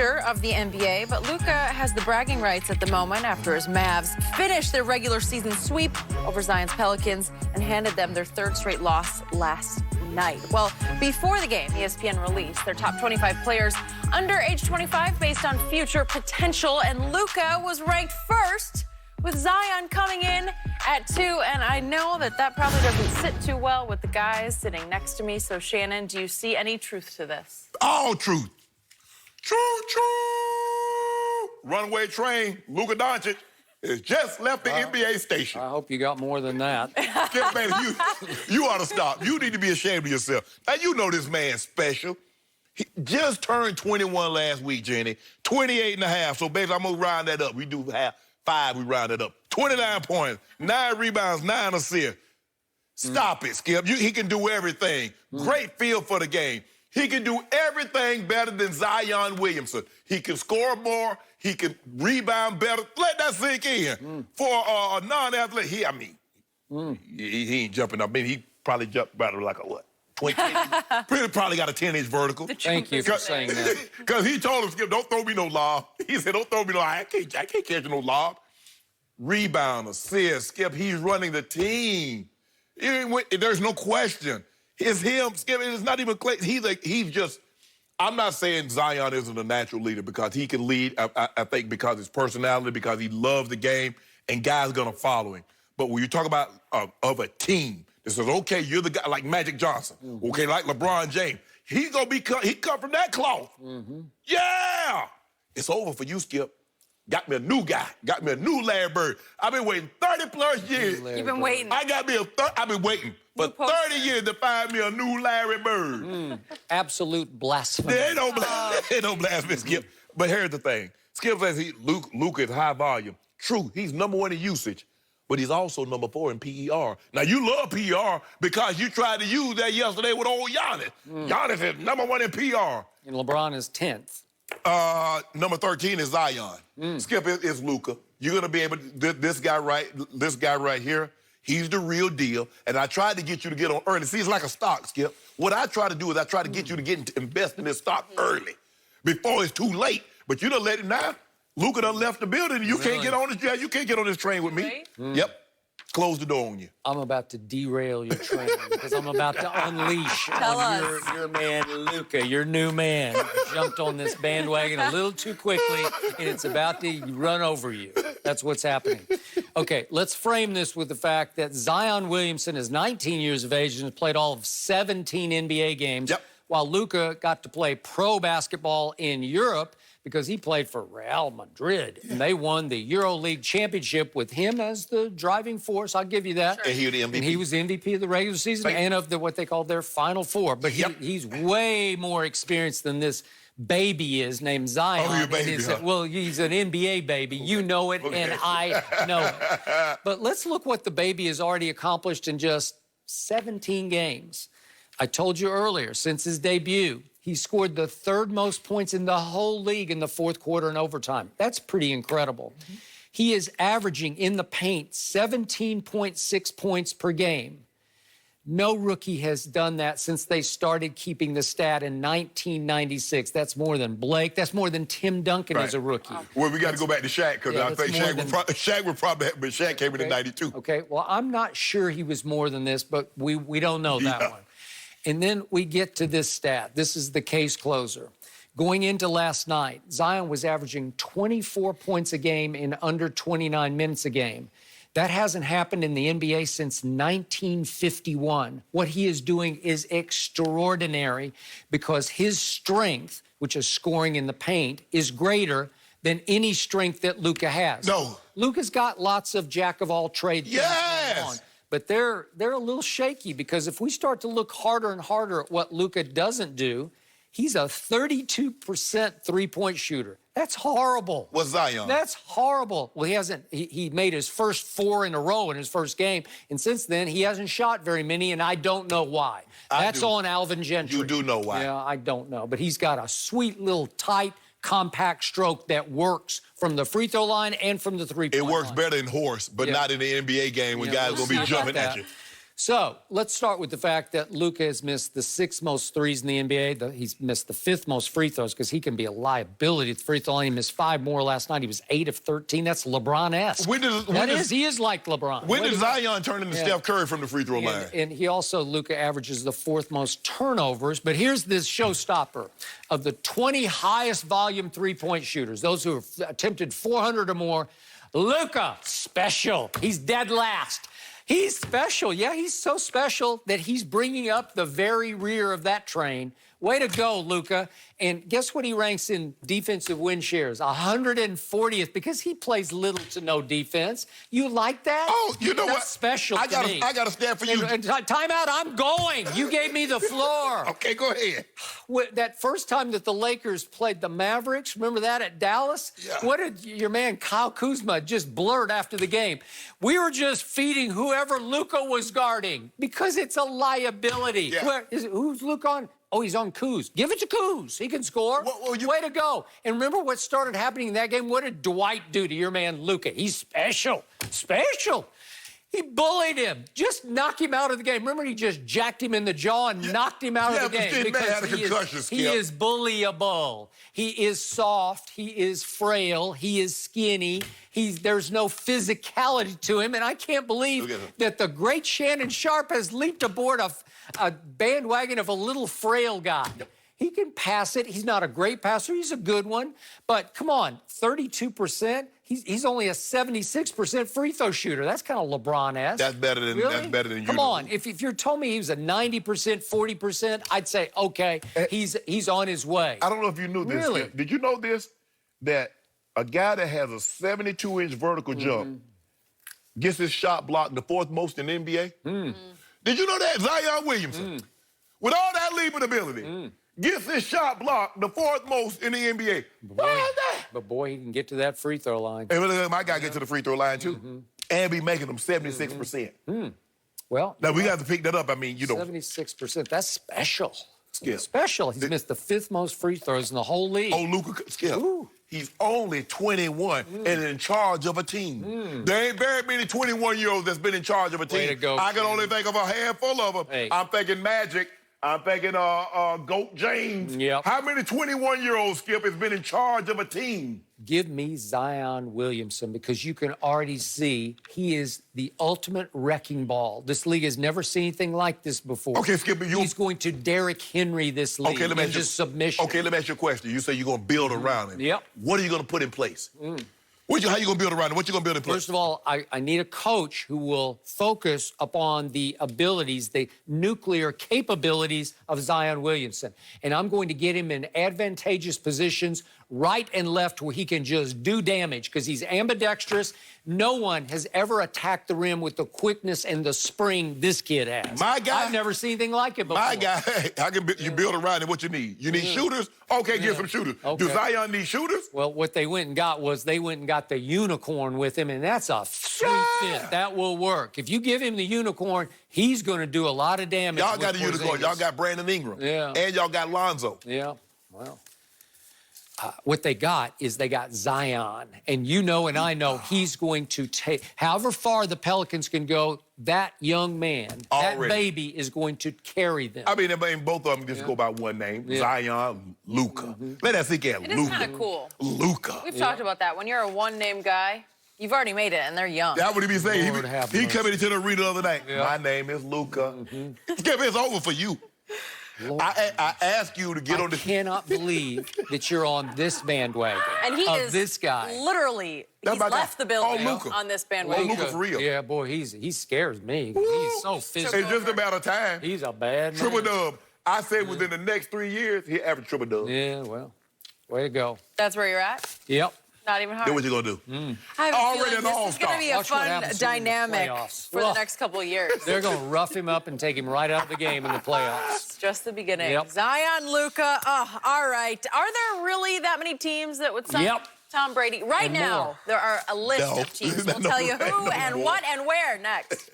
future of the NBA, but Luka has the bragging rights at the moment after his Mavs finished their regular season sweep over Zion's Pelicans and handed them their third straight loss last night. Well, before the game, ESPN released their top 25 players under age 25 based on future potential, and Luka was ranked first, with Zion coming in at 2, and I know that probably doesn't sit too well with the guys sitting next to me. So, Shannon, do you see any truth to this? All truth. True. Runaway train, Luka Doncic has just left the NBA station. I hope you got more than that. Skip, man, you ought to stop. You need to be ashamed of yourself. Now, you know this man's special. He just turned 21 last week, Jenny. 28 and a half. So, baby, I'm going to round that up. We do half. 5, we round it up. 29 points, 9 rebounds, 9 assists. Stop it, Skip. He can do everything. Great feel for the game. He can do everything better than Zion Williamson. He can score more. He can rebound better. Let that sink in. For a non-athlete, he ain't jumping up. I mean, he probably jumped about like a what? 20? Probably got a 10-inch vertical. Thank you for saying that. Because he told him, Skip, don't throw me no lob. He said, don't throw me no lob. I can't catch no lob. Rebound, assist, Skip, he's running the team. There's no question. It's him, Skip, it's not even close. He's just, I'm not saying Zion isn't a natural leader because he can lead, I think, because his personality, because he loves the game, and guys are going to follow him. But when you talk about of a team, this is, okay, you're the guy like Magic Johnson, okay, like LeBron James. He's going to be, he come from that cloth. Yeah! It's over for you, Skip. Got me a new guy. Got me a new Larry Bird. I've been waiting 30-plus years. You've been waiting. I've been waiting for 30 years to find me a new Larry Bird. Absolute blasphemy. They don't blasphemy, Skip. But here's the thing. Skip says Luka is high volume. True, he's number 1 in usage, but he's also number 4 in PER. Now, you love PER because you tried to use that yesterday with old Giannis. Giannis is number 1 in PER. And LeBron is 10th. Number 13 is Zion. Skip is Luka. You're gonna be able to, this guy right here, he's the real deal. And I tried to get you to get on early. See, it's like a stock, Skip. What I try to do is I try to get you to invest in this stock early, before it's too late. But you done let it now. Luka done left the building. You can't get on this. You can't get on this train with me. Yep. Close the door on you. I'm about to derail your train because I'm about to unleash your man, Luka, your new man. Jumped on this bandwagon a little too quickly, and it's about to run over you. That's what's happening. Okay, let's frame this with the fact that Zion Williamson is 19 years of age and has played all of 17 NBA games, while Luka got to play pro basketball in Europe because he played for Real Madrid. And they won the EuroLeague championship with him as the driving force. I'll give you that. And he was the MVP. And he was the MVP of the regular season and of what they call their Final Four. But he's way more experienced than this baby is named Zion. Oh, you're a baby, Well, he's an NBA baby. You know it, and I know it. But let's look what the baby has already accomplished in just 17 games. I told you earlier, since his debut, he scored the 3rd most points in the whole league in the 4th quarter and overtime. That's pretty incredible. He is averaging in the paint 17.6 points per game. No rookie has done that since they started keeping the stat in 1996. That's more than Blake. That's more than Tim Duncan as a rookie. Well, we got to go back to Shaq because I think Shaq would probably have, but Shaq came in 92. Okay, well, I'm not sure he was more than this, but we don't know that one. And then we get to this stat. This is the case closer. Going into last night, Zion was averaging 24 points a game in under 29 minutes a game. That hasn't happened in the NBA since 1951. What he is doing is extraordinary because his strength, which is scoring in the paint, is greater than any strength that Luka has. No. Luka's got lots of jack-of-all-trades. Yes! But they're a little shaky because if we start to look harder and harder at what Luka doesn't do, he's a 32% three-point shooter. That's horrible. What's Zion? That's horrible. Well, he made his first 4 in a row in his first game, and since then he hasn't shot very many, and I don't know why. That's on Alvin Gentry. You do know why. Yeah, I don't know. But he's got a sweet little tight, compact stroke that works from the free throw line and from the three-point line. It works better in horse, but not in the NBA game when guys are going to be jumping at you. So let's start with the fact that Luka has missed the 6th most threes in the NBA. He's missed the 5th most free throws because he can be a liability at the free throw line. He missed 5 more last night. He was 8 of 13. That's LeBron-esque. He is like LeBron. When does Zion turn into Steph Curry from the free throw line? And he also, Luka, averages the 4th most turnovers. But here's this showstopper. Of the 20 highest volume three-point shooters, those who have attempted 400 or more, Luka, special. He's dead last. He's special. Yeah, he's so special that he's bringing up the very rear of that train. Way to go, Luka. And guess what he ranks in defensive win shares? 140th, because he plays little to no defense. You like that? Oh, you know That's what? special to me. I got to stand for you. Time out. I'm going. You gave me the floor. Okay, go ahead. That first time that the Lakers played the Mavericks, remember that at Dallas? Yeah. What did your man Kyle Kuzma just blurt after the game? We were just feeding whoever Luka was guarding because it's a liability. Yeah. Who's Luka on? Oh, he's on Kuz. Give it to Kuz. He can score. Way to go. And remember what started happening in that game? What did Dwight do to your man Luka? He's special. Special. He bullied him. Just knock him out of the game. Remember, he just jacked him in the jaw and knocked him out of the game. Because he is bullyable. He is soft. He is frail. He is skinny. There's no physicality to him. And I can't believe that the great Shannon Sharp has leaped aboard a bandwagon of a little frail guy. He can pass it. He's not a great passer. He's a good one. But come on, 32%. He's only a 76% free throw shooter. That's kind of LeBron-esque. That's better than you. Come on. If you told me he was a 90%, 40%, I'd say, okay, he's on his way. I don't know if you knew this. Really? Did you know this? That a guy that has a 72-inch vertical jump gets his shot blocked the 4th most in the NBA? Did you know that? Zion Williamson, with all that leaping ability, gets his shot blocked the 4th most in the NBA. Why is that? But boy, he can get to that free throw line. And my guy gets to the free throw line too, and be making them 76%. Well, now we got to pick that up. I mean, 76%. That's special. Skip. Special. He's missed the 5th most free throws in the whole league. Oh, Luka, Skip. Ooh. He's only 21 and in charge of a team. There ain't very many 21-year-olds that's been in charge of a team. Way to go, I can only think of a handful of them. Hey. I'm thinking Magic. I'm thinking Goat James. Yep. How many 21-year-olds, Skip, has been in charge of a team? Give me Zion Williamson, because you can already see he is the ultimate wrecking ball. This league has never seen anything like this before. Okay, Skip, he's going to Derrick Henry this league into submission. Okay, let me ask you a question. You say you're going to build around him. Yep. What are you going to put in place? How you going to build around him? What you going to build in place? First of all, I need a coach who will focus upon the abilities, the nuclear capabilities of Zion Williamson. And I'm going to get him in advantageous positions, right and left, where he can just do damage, because he's ambidextrous. No one has ever attacked the rim with the quickness and the spring this kid has. My guy, I've never seen anything like it before. My guy, you build around him what you need. You need shooters? Okay, get some shooters. Okay. Do Zion need shooters? Well, what they went and got was they went and got the unicorn with him, and that's a sweet fit. That will work. If you give him the unicorn, he's going to do a lot of damage. Y'all got a unicorn. Y'all got Brandon Ingram. Yeah. And y'all got Lonzo. Yeah, well. What they got is they got Zion. And you know and I know he's going to take, however far the Pelicans can go, that young man, that baby is going to carry them. I mean, both of them just go by one name, Zion, Luka. Let us think at Luka. It is kind of cool. Luka. We've talked about that. When you're a one-name guy, you've already made it, and they're young. That's what he be saying. He coming into the arena the other night. My name is Luka. It's over for you. I ask you to get on this. I cannot believe that you're on this bandwagon. And he is this guy. Literally, he's left the building on this bandwagon. Luka for real. Yeah, boy, he scares me. He's so physical. It's just a matter of time. He's a bad man. Triple dub. I said within the next 3 years, he'll average triple dub. Yeah, well, way to go. That's where you're at? Yep. Not even hard. Then what you gonna do? I have Already an this all-star. is going to be a fun dynamic for the next couple of years. They're going to rough him up and take him right out of the game in the playoffs. It's just the beginning. Yep. Zion, Luka. Oh, all right. Are there really that many teams that would sign Tom Brady? Right now, there are a list of teams. We'll tell you who and what and where next.